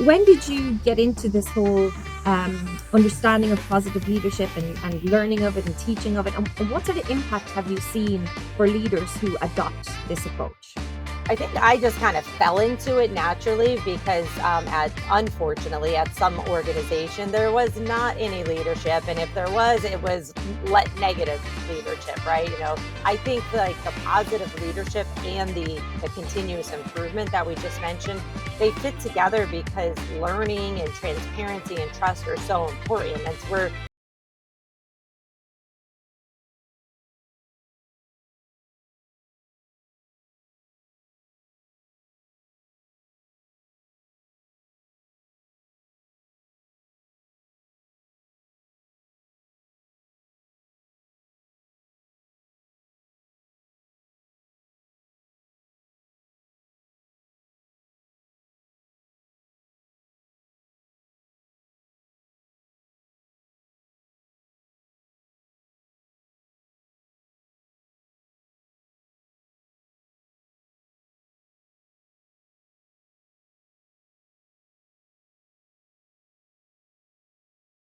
When did you get into this whole understanding of positive leadership and learning of it and teaching of it? And what sort of impact have you seen for leaders who adopt this approach? I think I just kind of fell into it naturally because, unfortunately, at some organization, there was not any leadership. And if there was, it was negative leadership, right? I think like the positive leadership and the continuous improvement that we just mentioned, they fit together because learning and transparency and trust are so important. That's where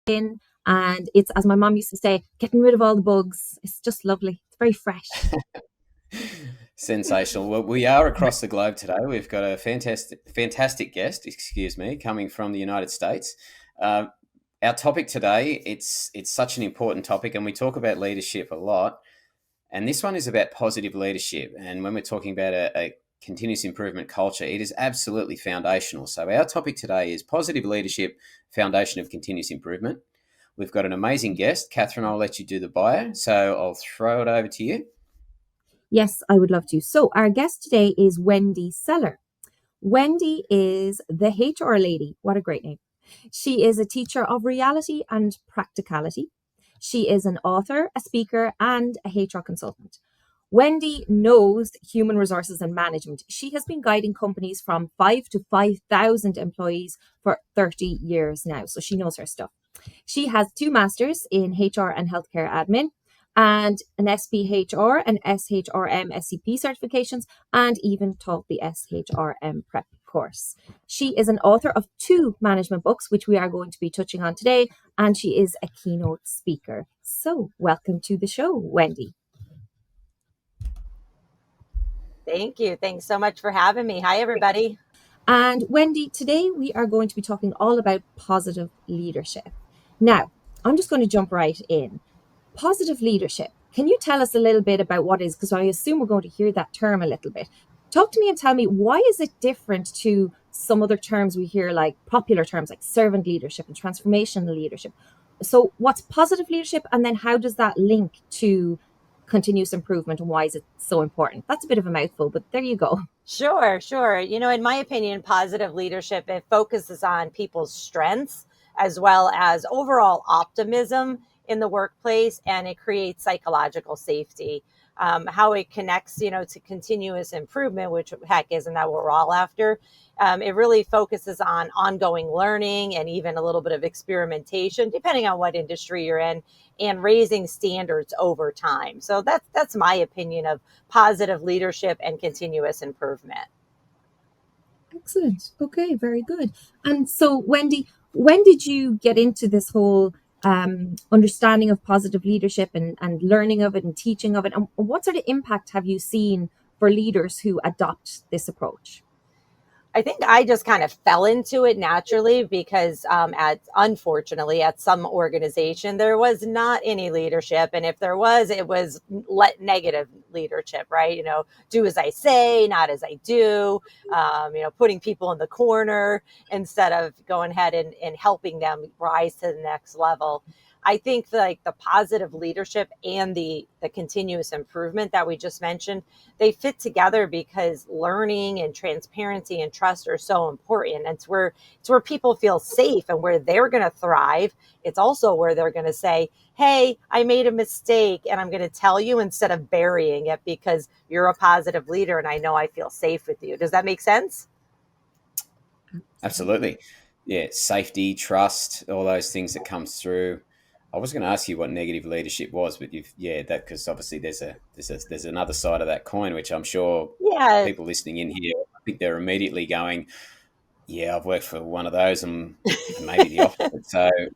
In and it's, as my mom used to say, getting rid of all the bugs. It's just lovely. It's very fresh. Sensational. Well, we are across the globe today. We've got a fantastic guest, coming from the United States. Uh, our topic today, it's such an important topic, and we talk about leadership a lot. And this one is about positive leadership. And when we're talking about a continuous improvement culture, it is absolutely foundational. So our topic today is positive leadership, foundation of continuous improvement. We've got an amazing guest. Catherine, I'll let you do the bio. So I'll throw it over to you. Yes, I would love to. So, our guest today is Wendy Seller. Wendy is the HR lady. What a great name. She is a teacher of reality and practicality. She is an author, a speaker, and a HR consultant. Wendy knows human resources and management. She has been guiding companies from 5 to 5,000 employees for 30 years now. So she knows her stuff. She has 2 masters in HR and healthcare admin and an SPHR and SHRM SCP certifications, and even taught the SHRM prep course. She is an author of 2 management books, which we are going to be touching on today, and she is a keynote speaker. So welcome to the show, Wendy. Thank you. Thanks so much for having me. Hi, everybody. And Wendy, today we are going to be talking all about positive leadership. Now, I'm just going to jump right in. Positive leadership. Can you tell us a little bit about what it is? Because I assume we're going to hear that term a little bit. Talk to me and tell me, why is it different to some other terms we hear, like popular terms like servant leadership and transformational leadership? So what's positive leadership, and then how does that link to continuous improvement, and why is it so important? That's a bit of a mouthful, but there you go. Sure, sure. In my opinion, positive leadership, it focuses on people's strengths as well as overall optimism in the workplace, and it creates psychological safety. How it connects, to continuous improvement, which heck, isn't that what we're all after? It really focuses on ongoing learning and even a little bit of experimentation, depending on what industry you're in, and raising standards over time. So that's my opinion of positive leadership and continuous improvement. Excellent. Okay, very good. And so, Wendy, when did you get into this whole understanding of positive leadership and learning of it and teaching of it? And what sort of impact have you seen for leaders who adopt this approach? I think I just kind of fell into it naturally because, unfortunately, at some organization, there was not any leadership. And if there was, it was negative leadership, right? Do as I say, not as I do, putting people in the corner instead of going ahead and helping them rise to the next level. I think like the positive leadership and the continuous improvement that we just mentioned, they fit together because learning and transparency and trust are so important. It's where people feel safe and where they're going to thrive. It's also where they're going to say, hey, I made a mistake, and I'm going to tell you instead of burying it because you're a positive leader and I know I feel safe with you. Does that make sense? Absolutely. Yeah, safety, trust, all those things that comes through. I was going to ask you what negative leadership was, but that, because obviously there's another side of that coin, which I'm sure Yeah. people listening in here, I think they're immediately going, Yeah, I've worked for one of those, and maybe the opposite. So I think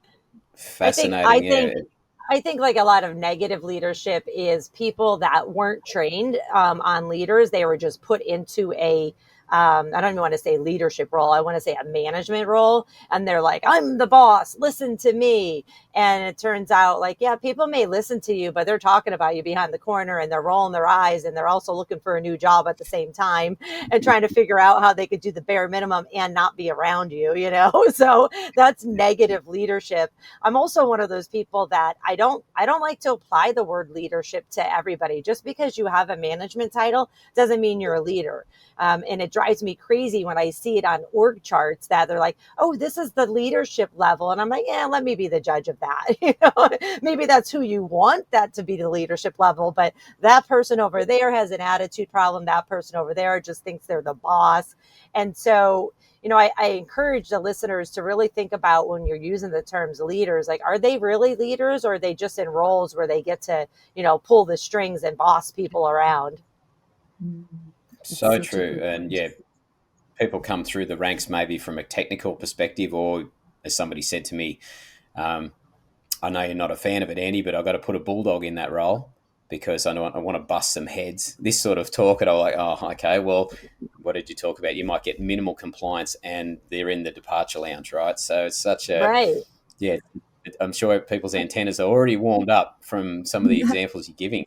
I fascinating. Yeah. think I think like a lot of negative leadership is people that weren't trained on leaders. They were just put into a I don't even want to say leadership role. I want to say a management role. And they're like, I'm the boss, listen to me. And it turns out like, yeah, people may listen to you, but they're talking about you behind the corner and they're rolling their eyes and they're also looking for a new job at the same time and trying to figure out how they could do the bare minimum and not be around you, you know? So that's negative leadership. I'm also one of those people that I don't like to apply the word leadership to everybody. Just because you have a management title doesn't mean you're a leader. And it drives me crazy when I see it on org charts that they're like, oh, this is the leadership level. And I'm like, yeah, let me be the judge of that. You know, maybe that's who you want that to be the leadership level. But that person over there has an attitude problem. That person over there just thinks they're the boss. And so I encourage the listeners to really think about when you're using the terms leaders, like, are they really leaders or are they just in roles where they get to, pull the strings and boss people around? It's So such a true. good And point. yeah, people come through the ranks maybe from a technical perspective, or as somebody said to me, um, I know you're not a fan of it, Andy, but I've got to put a bulldog in that role because I want to bust some heads. This sort of talk, and I'm like, oh, okay, well, what did you talk about? You might get minimal compliance, and they're in the departure lounge, right? So it's such a, Right. yeah. I'm sure people's antennas are already warmed up from some of the examples you're giving.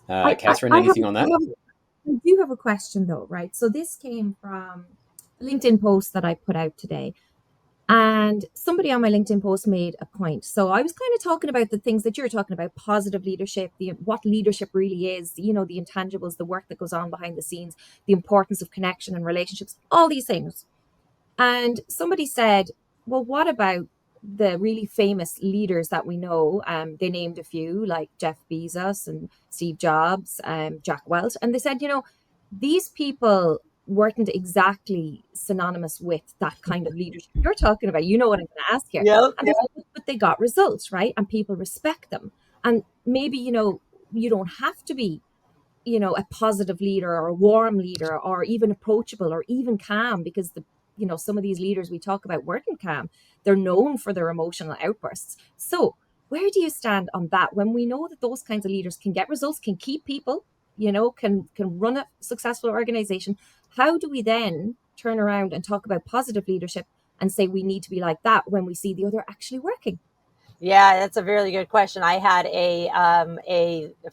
So, Catherine, anything on that? I do have a question though, right? So this came from a LinkedIn post that I put out today. And somebody on my LinkedIn post made a point. So I was kind of talking about the things that you're talking about, positive leadership, what leadership really is, the intangibles, the work that goes on behind the scenes, the importance of connection and relationships, all these things. And somebody said, well, what about the really famous leaders that we know? They named a few like Jeff Bezos and Steve Jobs, Jack Welch. And they said, these people weren't exactly synonymous with that kind of leadership you're talking about. You know what I'm going to ask here. Yep. And they said, but they got results, right? And people respect them. And maybe, you don't have to be a positive leader or a warm leader or even approachable or even calm because some of these leaders we talk about working calm, they're known for their emotional outbursts. So where do you stand on that when we know that those kinds of leaders can get results, can keep people, can run a successful organization? How do we then turn around and talk about positive leadership and say we need to be like that when we see the other actually working? Yeah, that's a really good question. I had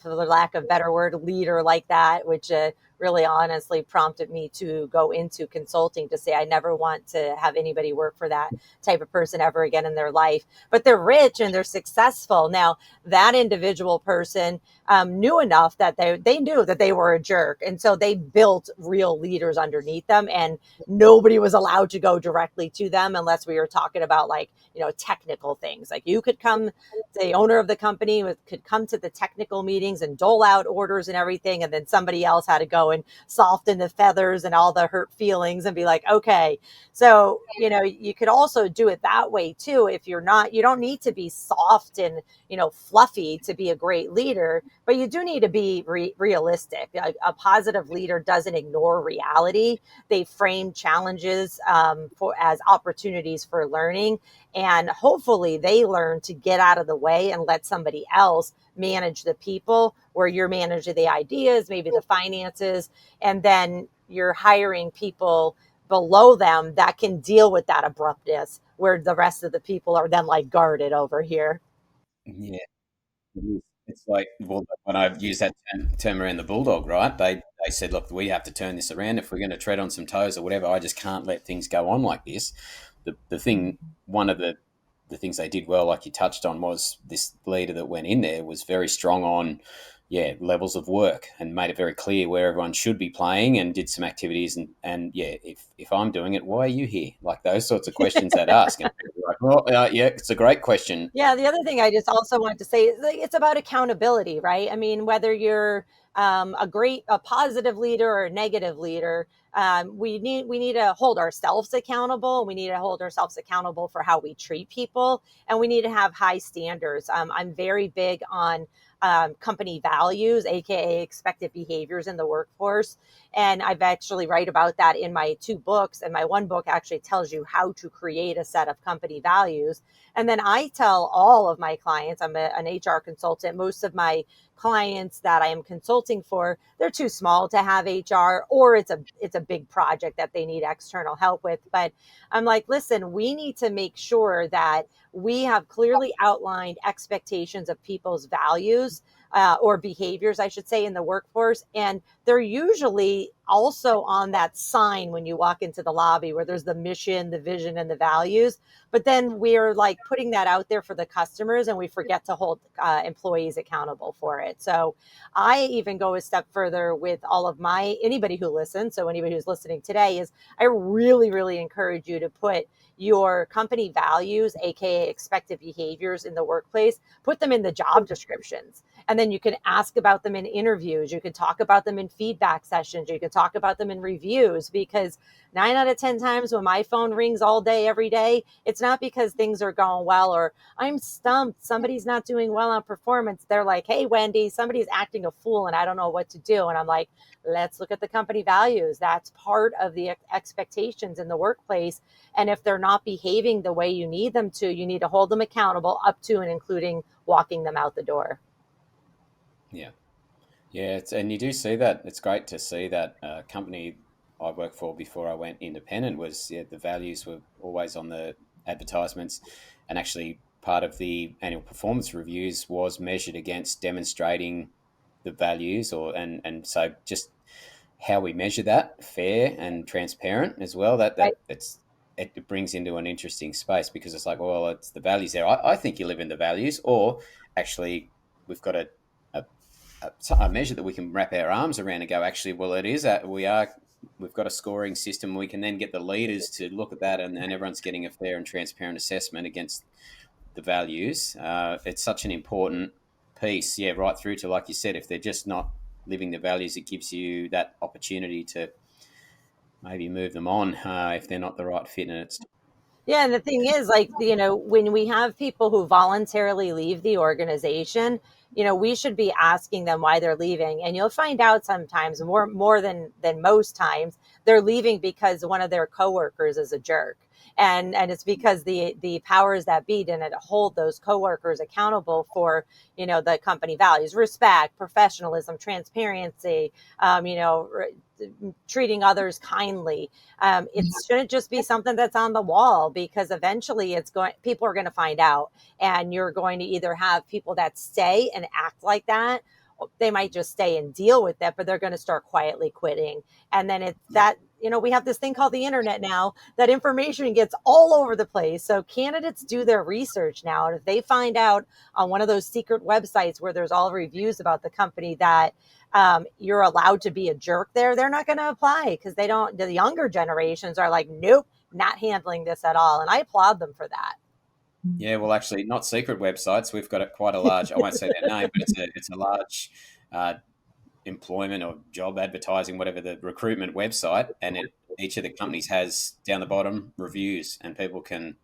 for the lack of better word, leader like that, which really honestly prompted me to go into consulting to say I never want to have anybody work for that type of person ever again in their life. But they're rich and they're successful. Now, that individual person knew enough that they knew that they were a jerk. And so they built real leaders underneath them. And nobody was allowed to go directly to them unless we were talking about like, technical things. Like you could come, the owner of the company could come to the technical meetings and dole out orders and everything. And then somebody else had to go and soften the feathers and all the hurt feelings and be like, okay. So, you could also do it that way too. If you don't need to be soft and, fluffy to be a great leader, but you do need to be realistic. A positive leader doesn't ignore reality. They frame challenges as opportunities for learning. And hopefully they learn to get out of the way and let somebody else manage the people where you're managing the ideas, maybe the finances, and then you're hiring people below them that can deal with that abruptness where the rest of the people are then like guarded over here. Yeah. It is. It's like, well, when I used that term around the bulldog, right? They said, look, we have to turn this around if we're going to tread on some toes or whatever. I just can't let things go on like this. The thing, one of the things they did well, like you touched on, was this leader that went in there was very strong on, yeah, levels of work and made it very clear where everyone should be playing and did some activities and yeah, if I'm doing it, why are you here? Like those sorts of questions they'd ask, and people were like, well, yeah, it's a great question. Yeah, the other thing I just also wanted to say is like, it's about accountability, right? I mean, whether you're a positive leader or a negative leader, we need to hold ourselves accountable. We need to hold ourselves accountable for how we treat people, and we need to have high standards. I'm very big on company values, aka expected behaviors in the workforce. And I've actually write about that in my 2 books, and my 1 book actually tells you how to create a set of company values. And then I tell all of my clients, I'm an HR consultant. Most of my clients that I am consulting for, they're too small to have HR, or it's a big project that they need external help with. But I'm like, listen, we need to make sure that we have clearly outlined expectations of people's values, or behaviors, I should say, in the workforce. And they're usually also on that sign when you walk into the lobby, where there's the mission, the vision, and the values. But then we're like putting that out there for the customers, and we forget to hold employees accountable for it. So I even go a step further with all of anybody who listens. So anybody who's listening today, is I really, really encourage you to put your company values, aka expected behaviors in the workplace, put them in the job descriptions. And then you can ask about them in interviews. You can talk about them in feedback sessions. You can talk about them in reviews, because 9 out of 10 times when my phone rings all day, every day, it's not because things are going well or I'm stumped, somebody's not doing well on performance. They're like, hey, Wendy, somebody's acting a fool and I don't know what to do. And I'm like, let's look at the company values. That's part of the expectations in the workplace. And if they're not behaving the way you need them to, you need to hold them accountable, up to and including walking them out the door. Yeah. Yeah, and you do see that. It's great to see that company I worked for before I went independent was, yeah, the values were always on the advertisements, and actually part of the annual performance reviews was measured against demonstrating the values, and so just how we measure that, fair and transparent as well. Right. It brings into an interesting space, because it's like, well, it's the values there. I think you live in the values, or actually we've got a a measure that we can wrap our arms around and go, actually, well, it is we've got a scoring system. We can then get the leaders to look at that, and everyone's getting a fair and transparent assessment against the values. It's such an important piece, yeah, right through to, like you said, if they're just not living the values, it gives you that opportunity to maybe move them on if they're not the right fit. And it's Yeah, and the thing is, like, when we have people who voluntarily leave the organization, we should be asking them why they're leaving. And you'll find out sometimes, more than most times, they're leaving because one of their coworkers is a jerk. And it's because the powers that be didn't hold those coworkers accountable for, the company values: respect, professionalism, transparency, treating others kindly. It shouldn't just be something that's on the wall, because eventually people are going to find out, and you're going to either have people that stay and act like that. They might just stay and deal with that, but they're going to start quietly quitting. And then it's that, we have this thing called the internet now, that information gets all over the place. So candidates do their research now. And if they find out on one of those secret websites where there's all reviews about the company that you're allowed to be a jerk there, they're not going to apply, because the younger generations are like, nope, not handling this at all. And I applaud them for that. Yeah, well, actually, not secret websites. We've got quite a large, I won't say their name, but it's a large employment or job advertising, whatever, the recruitment website, and each of the companies has down the bottom reviews, and people can,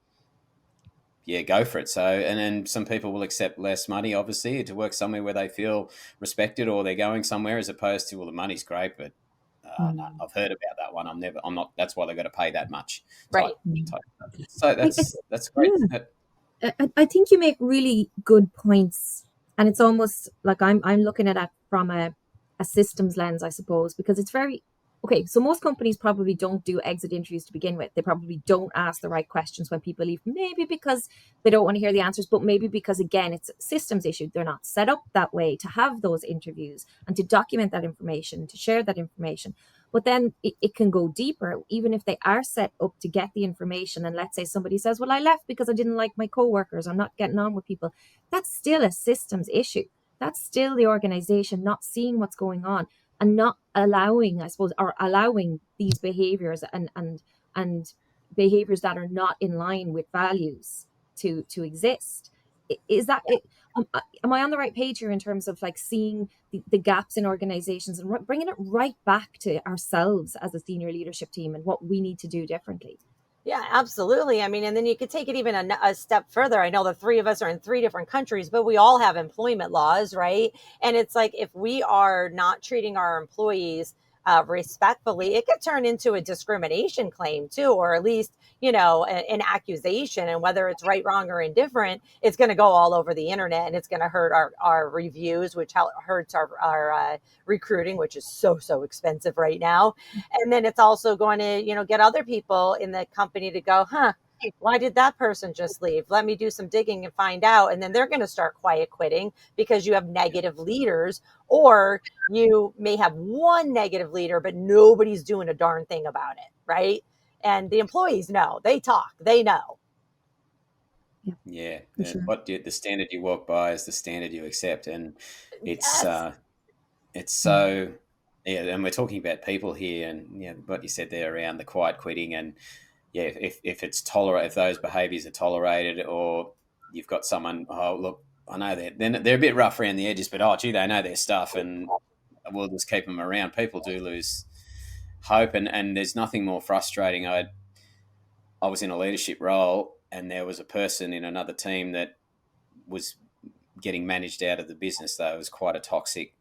yeah, go for it. So, and then some people will accept less money, obviously, to work somewhere where they feel respected, or they're going somewhere, as opposed to, well, the money's great, but no, I've heard about that one. I'm not. That's why they've got to pay that much. Right. Type stuff. So that's great. Yeah. I think you make really good points, and it's almost like I'm looking at it from a systems lens, I suppose, because it's very okay. So most companies probably don't do exit interviews to begin with. They probably don't ask the right questions when people leave, maybe because they don't want to hear the answers, but maybe because, again, it's a systems issue. They're not set up that way to have those interviews and to document that information, to share that information. But then it can go deeper, even if they are set up to get the information. And let's say somebody says, well, I left because I didn't like my coworkers, I'm not getting on with people. That's still a systems issue. That's still the organization not seeing what's going on and not allowing, I suppose, or allowing these behaviors and behaviors that are not in line with values to exist. Is that it? Am I on the right page here in terms of like seeing the gaps in organizations and bringing it right back to ourselves as a senior leadership team and what we need to do differently? Yeah, absolutely. I mean, and then you could take it even a step further. I know the three of us are in three different countries, but we all have employment laws, right? And it's like if we are not treating our employees respectfully, it could turn into a discrimination claim too, or at least, an accusation. And whether it's right, wrong, or indifferent, it's going to go all over the internet, and it's going to hurt our reviews, which hurts our recruiting, which is so expensive right now. And then it's also going to, get other people in the company to go, why did that person just leave? Let me do some digging and find out. And then they're going to start quiet quitting because you have negative leaders, or you may have one negative leader, but nobody's doing a darn thing about it. Right. And the employees know, they talk, they know. Yeah, For sure. the standard you walk by is the standard you accept, and it's Yes. it's Mm. so yeah. And we're talking about people here, and yeah, what you said there around the quiet quitting, and yeah, if it's tolerate, if those behaviours are tolerated, or you've got someone, oh look, I know they're a bit rough around the edges, but oh gee, they know their stuff, and we'll just keep them around. People do lose hope, and there's nothing more frustrating. I was in a leadership role, and there was a person in another team that was getting managed out of the business. Though it was quite a toxic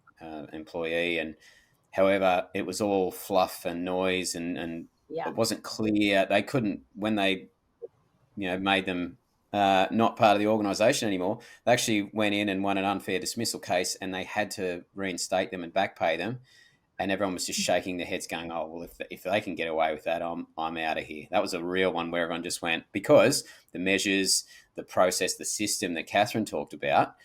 employee, and however, it was all fluff and noise, and Yeah. it wasn't clear. They couldn't when they made them not part of the organisation anymore. They actually went in and won an unfair dismissal case, and they had to reinstate them and back pay them. And everyone was just shaking their heads, going, "Oh well, if they can get away with that, I'm out of here." That was a real one where everyone just went, because the measures, the process, the system that Catherine talked about,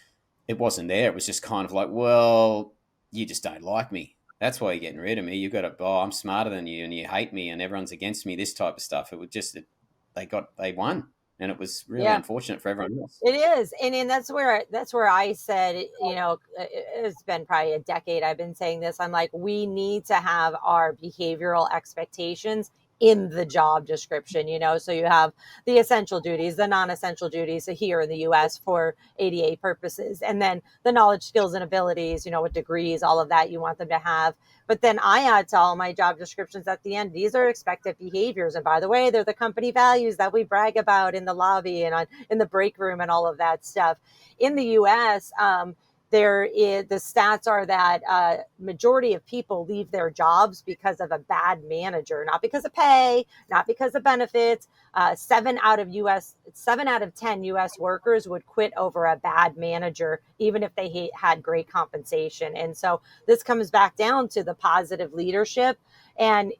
it wasn't there. It was just kind of like, well, you just don't like me. That's why you're getting rid of me. You've got to, oh, I'm smarter than you, and you hate me, and everyone's against me. This type of stuff. It was just they won, and it was really Yeah. unfortunate for everyone else. It is, and that's where I said, it's been probably a decade I've been saying this. I'm like, we need to have our behavioral expectations in the job description. So you have the essential duties, the non-essential duties here in the U.S. for ADA purposes, and then the knowledge, skills, and abilities. With degrees, all of that you want them to have. But then I add to all my job descriptions at the end, these are expected behaviors. And by the way, they're the company values that we brag about in the lobby and in the break room and all of that stuff. In the US, the stats are that majority of people leave their jobs because of a bad manager, not because of pay, not because of benefits. 7 out of 10 U.S. workers would quit over a bad manager, even if they had great compensation. And so this comes back down to the positive leadership, and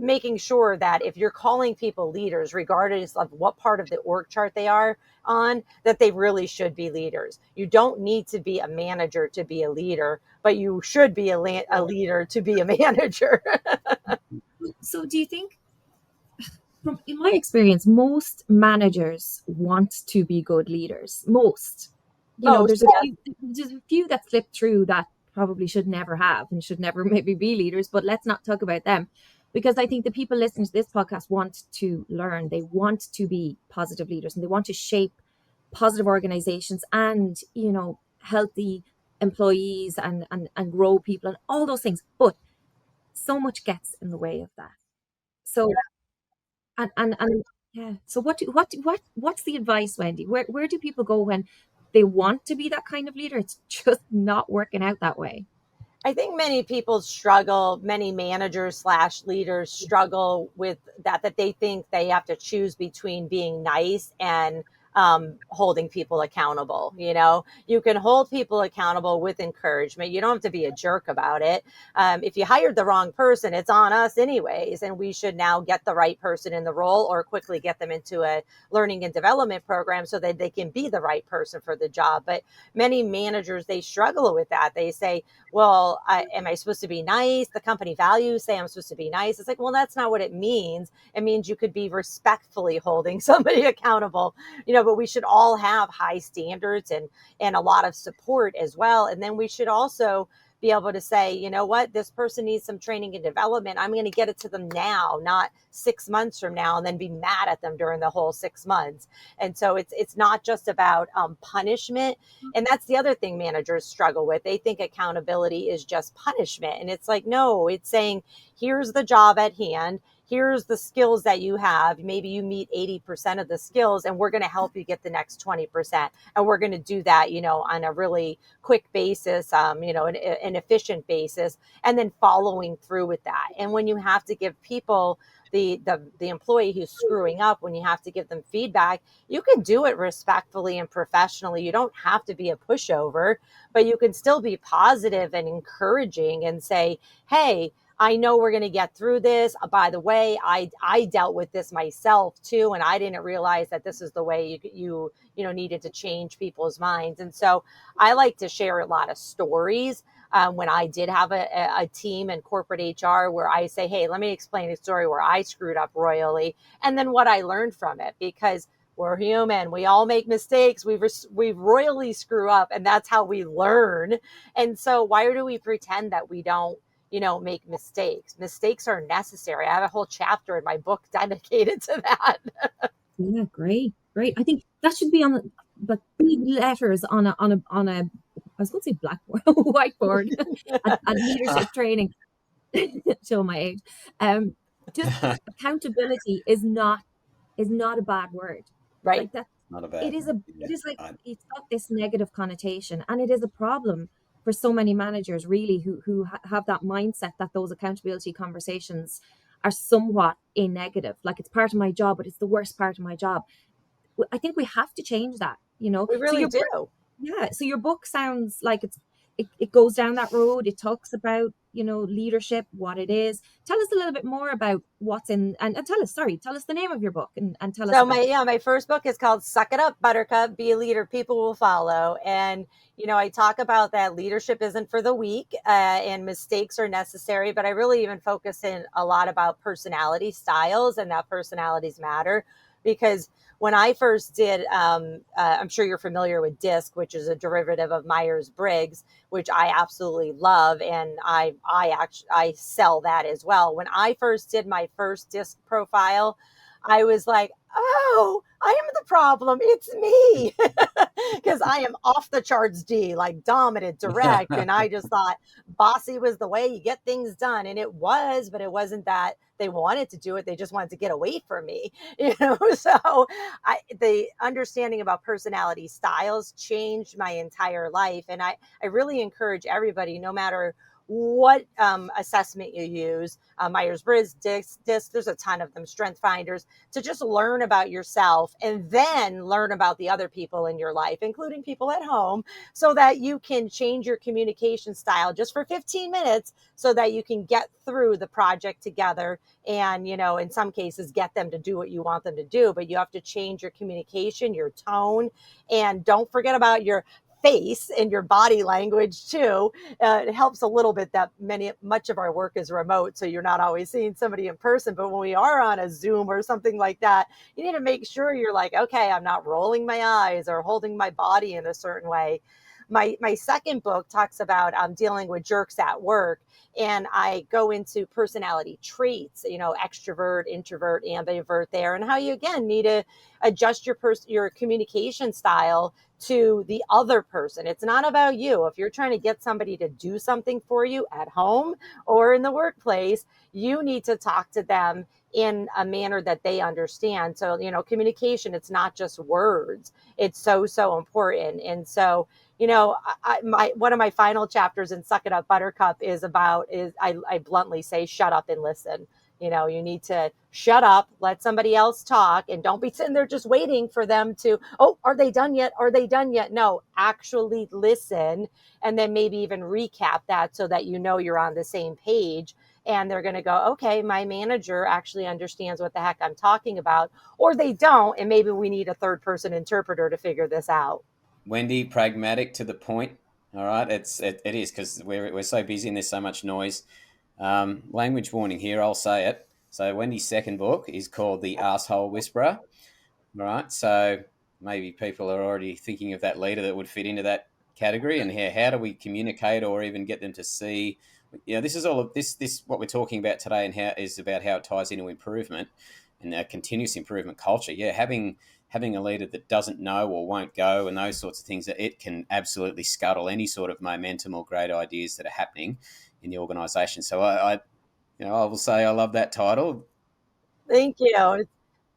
making sure that if you're calling people leaders, regardless of what part of the org chart they are on, that they really should be leaders. You don't need to be a manager to be a leader, but you should be a leader to be a manager. So do you think, from in my experience, most managers want to be good leaders? Most. Most, There's a yes. few that slip through that probably should never have and should never maybe be leaders, but let's not talk about them, because I think the people listening to this podcast want to learn. They want to be positive leaders, and they want to shape positive organizations, and healthy employees, and grow people and all those things. But so much gets in the way of that. So and yeah. So what's the advice, Wendy? Where do people go when they want to be that kind of leader? It's just not working out that way. I think many people struggle, many managers slash leaders struggle with that they think they have to choose between being nice and holding people accountable. You can hold people accountable with encouragement. You don't have to be a jerk about it. If you hired the wrong person, it's on us anyways, and we should now get the right person in the role, or quickly get them into a learning and development program so that they can be the right person for the job. But many managers, they struggle with that. They say, well, am I supposed to be nice? The company values say I'm supposed to be nice. It's like, well, that's not what it means. It means you could be respectfully holding somebody accountable, but we should all have high standards and a lot of support as well. And then we should also be able to say, you know what, this person needs some training and development. I'm going to get it to them now, not 6 months from now, and then be mad at them during the whole 6 months. And so it's not just about punishment. And that's the other thing managers struggle with. They think accountability is just punishment. And it's like, no, it's saying, here's the job at hand. here's the skills that you have. Maybe you meet 80% of the skills, and we're going to help you get the next 20%. And we're going to do that, on a really quick basis, an efficient basis, and then following through with that. And when you have to give people the employee who's screwing up, when you have to give them feedback, you can do it respectfully and professionally. You don't have to be a pushover, but you can still be positive and encouraging and say, hey, I know we're going to get through this. By the way, I dealt with this myself too, and I didn't realize that this is the way you needed to change people's minds. And so I like to share a lot of stories. When I did have a team in corporate HR, where I say, hey, let me explain a story where I screwed up royally, and then what I learned from it, because we're human. We all make mistakes. We royally screw up, and that's how we learn. And so why do we pretend that we don't, make mistakes? Mistakes are necessary. I have a whole chapter in my book dedicated to that. Yeah, great, great. I think that should be on the big letters on a I was going to say blackboard, whiteboard at leadership training. Show my age. Just accountability is not a bad word. Right. Like that, Not a it bad. is a Yeah. it is like it's got this negative connotation, and it is a problem for so many managers really who have that mindset that those accountability conversations are somewhat a negative. Like it's part of my job, but it's the worst part of my job. I think we have to change that. We So really do. yeah, so your book sounds like it goes down that road. It talks about, leadership, what it is. Tell us a little bit more about what's in, and tell us the name of your book, and tell us So about my first book is called Suck It Up, Buttercup, Be a Leader People Will Follow. And I talk about that leadership isn't for the weak, and mistakes are necessary, but I really even focus in a lot about personality styles, and that personalities matter. Because when I first did, I'm sure you're familiar with DISC, which is a derivative of Myers-Briggs, which I absolutely love, and I sell that as well. When I first did my first DISC profile, I was like, oh, I am the problem. It's me. Because I am off the charts D, like dominant, direct. And I just thought bossy was the way you get things done. And it was, but it wasn't that they wanted to do it. They just wanted to get away from me. So the understanding about personality styles changed my entire life. And I really encourage everybody, no matter what assessment you use, Myers-Briggs, DISC, there's a ton of them, Strength Finders, to just learn about yourself and then learn about the other people in your life, including people at home, so that you can change your communication style just for 15 minutes so that you can get through the project together and, in some cases, get them to do what you want them to do. But you have to change your communication, your tone, and don't forget about your face and your body language too. It helps a little bit that much of our work is remote, so you're not always seeing somebody in person. But when we are on a Zoom or something like that, you need to make sure you're like, okay, I'm not rolling my eyes or holding my body in a certain way. My second book talks about dealing with jerks at work, and I go into personality traits, extrovert, introvert, ambivert there, and how you again need to adjust your communication style to the other person. It's not about you. If you're trying to get somebody to do something for you at home or in the workplace, you need to talk to them in a manner that they understand. So, communication, it's not just words. It's so important. And so, one of my final chapters in Suck It Up, Buttercup is I bluntly say, shut up and listen. You need to shut up, let somebody else talk, and don't be sitting there just waiting for them to, oh, are they done yet? Are they done yet? No, actually listen, and then maybe even recap that so that you're on the same page. And they're going to go, okay, my manager actually understands what the heck I'm talking about, or they don't, and maybe we need a third person interpreter to figure this out. Wendy, pragmatic to the point. All right, it is because we're so busy and there's so much noise. Language warning here. I'll say it. So Wendy's second book is called The Asshole Whisperer. All right, so maybe people are already thinking of that leader that would fit into that category, and how do we communicate or even get them to see? This is all of this what we're talking about today, and how is about how it ties into improvement and a continuous improvement culture. Yeah, having a leader that doesn't know or won't go and those sorts of things, that it can absolutely scuttle any sort of momentum or great ideas that are happening in the organisation. So I will say I love that title. Thank you.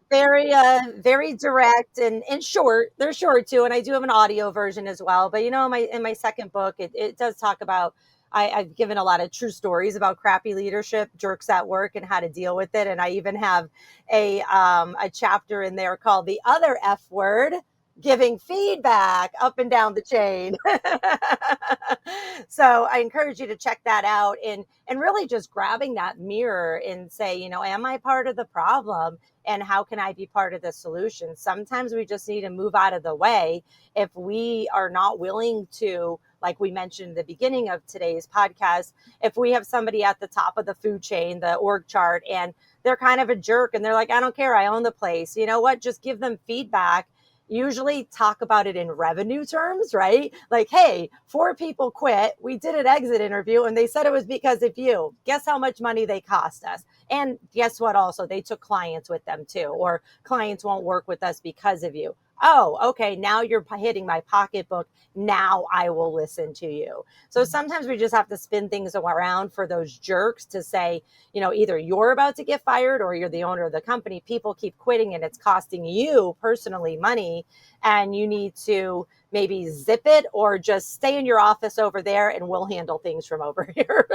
Very very direct and short. They're short too, and I do have an audio version as well. But in my second book, it does talk about, I've given a lot of true stories about crappy leadership, jerks at work, and how to deal with it. And I even have a chapter in there called the other F word, giving feedback up and down the chain. So I encourage you to check that out, and really just grabbing that mirror and say, am I part of the problem? And how can I be part of the solution? Sometimes we just need to move out of the way if we are not willing to, like we mentioned in the beginning of today's podcast, if we have somebody at the top of the food chain, the org chart, and they're kind of a jerk and they're like, I don't care, I own the place. You know what? Just give them feedback. Usually talk about it in revenue terms, right? Like, hey, 4 people quit. We did an exit interview and they said it was because of you. Guess how much money they cost us? And guess what? Also, they took clients with them too, or clients won't work with us because of you. Oh, okay. Now you're hitting my pocketbook. Now I will listen to you. So sometimes we just have to spin things around for those jerks to say, either you're about to get fired or you're the owner of the company. People keep quitting and it's costing you personally money. And you need to maybe zip it or just stay in your office over there and we'll handle things from over here.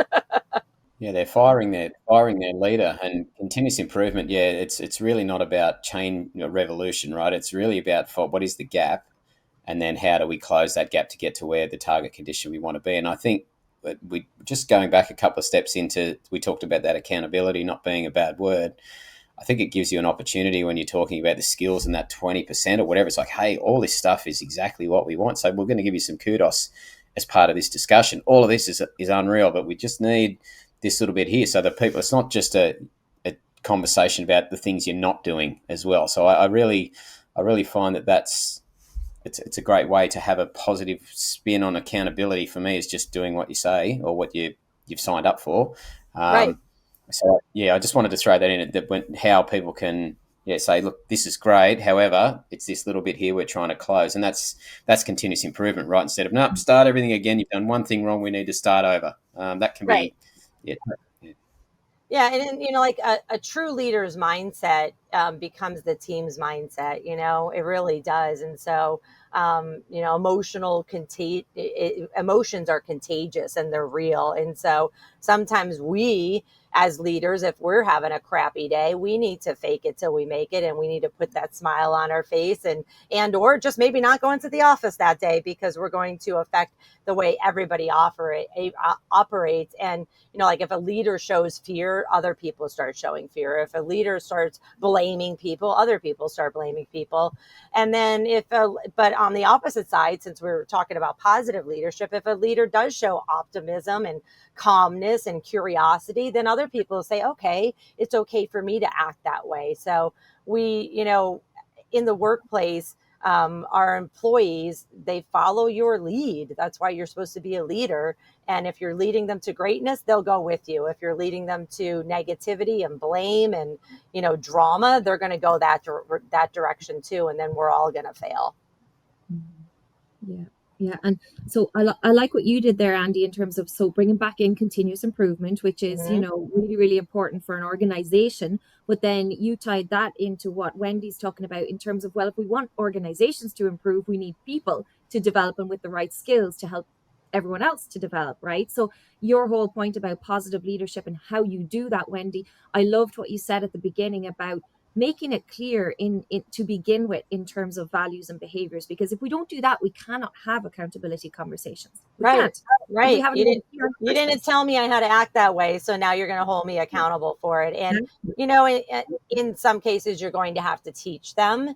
Yeah, they're firing their leader, and continuous improvement. Yeah, it's really not about chain revolution, right? It's really about what is the gap, and then how do we close that gap to get to where the target condition we want to be. And I think that we just going back a couple of steps into, we talked about that accountability not being a bad word. I think it gives you an opportunity when you're talking about the skills and that 20% or whatever. It's like, hey, all this stuff is exactly what we want. So we're going to give you some kudos as part of this discussion. All of this is unreal, but we just need this little bit here so that people, it's not just a conversation about the things you're not doing as well. So I really find it's a great way to have a positive spin on accountability. For me, is just doing what you say or what you've signed up for. Right. So yeah, I just wanted to throw that in, how people can say, look, this is great. However, it's this little bit here we're trying to close, and that's continuous improvement, right? Instead of start everything again. You've done one thing wrong. We need to start over. That can Right. be yeah. Yeah, and like a true leader's mindset becomes the team's mindset. It really does. And so, emotions are contagious and they're real. And so sometimes we, as leaders, if we're having a crappy day, we need to fake it till we make it, and we need to put that smile on our face, and or just maybe not go into the office that day because we're going to affect the way everybody operates. And like if a leader shows fear, other people start showing fear. If a leader starts blaming people, other people start blaming people. And then but on the opposite side, since we're talking about positive leadership, if a leader does show optimism and calmness and curiosity, then other people say, okay, it's okay for me to act that way. So we, in the workplace, our employees, they follow your lead. That's why you're supposed to be a leader. And if you're leading them to greatness, they'll go with you. If you're leading them to negativity and blame and, drama, they're going to go that direction too. And then we're all going to fail. Yeah. Yeah. And so I like what you did there, Andy, in terms of bringing back in continuous improvement, which is, really, really important for an organization. But then you tied that into what Wendy's talking about in terms of, well, if we want organizations to improve, we need people to develop and with the right skills to help everyone else to develop, right? So your whole point about positive leadership and how you do that, Wendy, I loved what you said at the beginning about making it clear in to begin with in terms of values and behaviors, because if we don't do that, we cannot have accountability conversations. We can't. Right. You didn't tell me I had to act that way, so now you're going to hold me accountable for it. And in some cases you're going to have to teach them.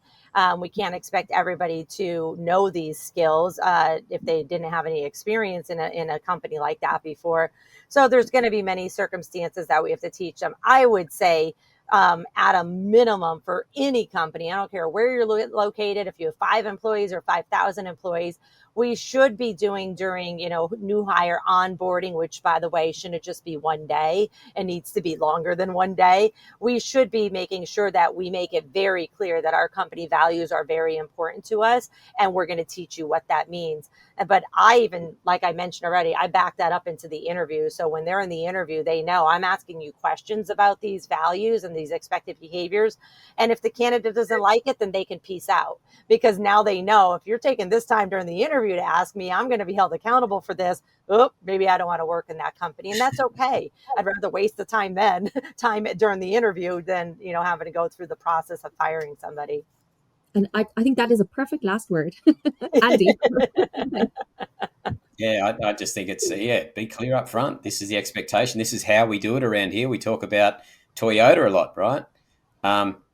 We can't expect everybody to know these skills if they didn't have any experience in a company like that before. So there's going to be many circumstances that we have to teach them. I would say at a minimum for any company, I don't care where you're located, if you have 5 employees or 5,000 employees, we should be doing during, new hire onboarding, which by the way, shouldn't just be one day and needs to be longer than one day. We should be making sure that we make it very clear that our company values are very important to us. And we're going to teach you what that means. But like I mentioned already, I back that up into the interview. So when they're in the interview, they know I'm asking you questions about these values and these expected behaviors. And if the candidate doesn't like it, then they can peace out, because now they know, if you're taking this time during the interview to ask me, I'm going to be held accountable for this. Oh, maybe I don't want to work in that company. And that's okay. I'd rather waste the time during the interview than, having to go through the process of hiring somebody. And I think that is a perfect last word. Andy. Yeah, I just think it's, be clear up front. This is the expectation. This is how we do it around here. We talk about Toyota a lot, right?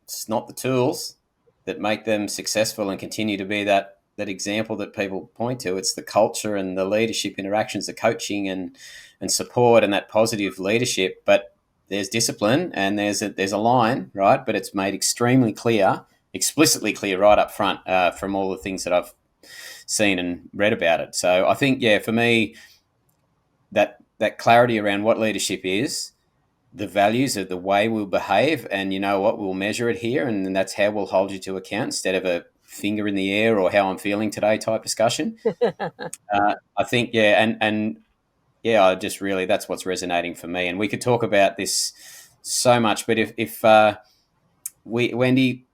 It's not the tools that make them successful and continue to be that example that people point to. It's the culture and the leadership interactions, the coaching and support and that positive leadership. But there's discipline and there's a line, right? But it's made extremely clear, explicitly clear right up front from all the things that I've seen and read about it. So I think, for me, that clarity around what leadership is, the values of the way we'll behave, and what, we'll measure it here, and that's how we'll hold you to account, instead of a finger in the air or how I'm feeling today type discussion. I think, I just really, that's what's resonating for me. And we could talk about this so much, but if Wendy,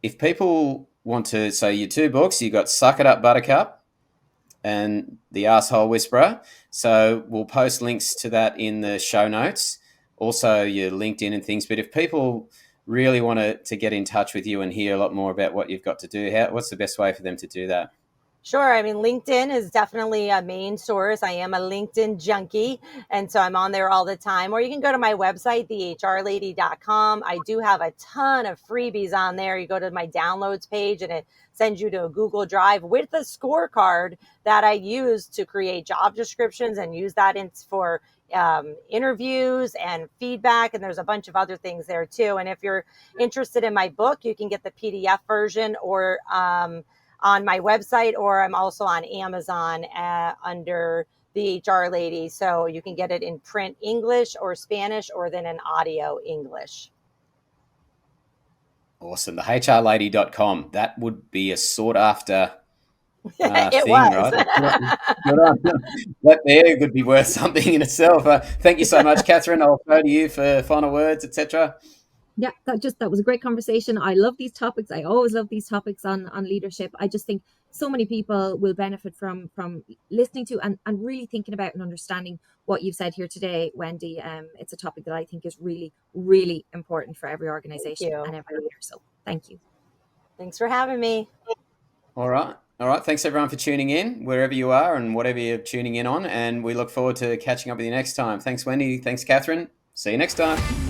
if people want to, so your two books, you got Suck It Up Buttercup and The Asshole Whisperer. So we'll post links to that in the show notes, also your LinkedIn and things. But if people really want to get in touch with you and hear a lot more about what you've got to do, what's the best way for them to do that? Sure. I mean, LinkedIn is definitely a main source. I am a LinkedIn junkie, and so I'm on there all the time. Or you can go to my website, thehrlady.com. I do have a ton of freebies on there. You go to my downloads page and it sends you to a Google Drive with a scorecard that I use to create job descriptions and use that for interviews and feedback. And there's a bunch of other things there too. And if you're interested in my book, you can get the PDF version or on my website, or I'm also on Amazon under the HR Lady. So you can get it in print English or Spanish, or then in audio English. Awesome. The hrlady.com. That would be a sought after it thing, was. Right? That there could be worth something in itself. Thank you so much, Catherine. I'll throw to you for final words, etc. Yeah, that was a great conversation. I love these topics. I always love these topics on leadership. I just think so many people will benefit from listening to and really thinking about and understanding what you've said here today, Wendy. It's a topic that I think is really, really important for every organization and every leader. So thank you. Thanks for having me. All right. Thanks everyone for tuning in, wherever you are and whatever you're tuning in on. And we look forward to catching up with you next time. Thanks, Wendy. Thanks, Catherine. See you next time.